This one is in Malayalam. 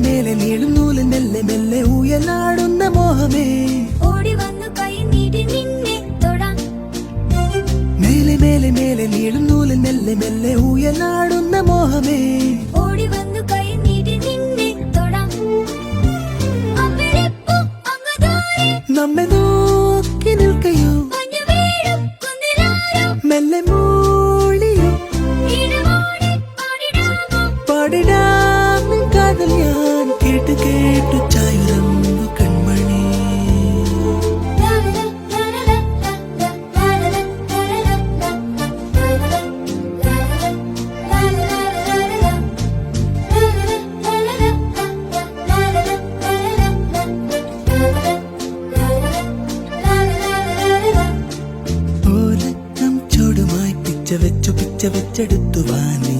മേലെ നീളും നൂല് മെല്ലെ മെല്ലെ ഊയലാടുന്ന മോഹമേ ഓടി വന്നു കൈ നീട്ടി നിന്നെ തൊടാം മേലെ മേലെ മേലെ നീളും നൂല് മെല്ലെ മെല്ലെ ഊയലാടുന്ന മോഹമേ ഓടി വന്നു കൈ നീട്ടി നിന്നെ തൊടാം അവിടെപ്പോ അങ്ങതാരെ നമ്മെ നോക്കി നിൽക്കയോ മഞ്ഞു വീഴും കുന്നിലാരോ മെല്ലെ മൂളിയോ ഈണമോടെ പാടിടാമോ പാടിടാം നിൻ കാതൽ ഞാൻ കേട്ടു കേട്ടു ചായുറന്നു കൺമണി ഓലക്കം ചൂടുമായി പിച്ച വെച്ചെടുത്തു വാ നീ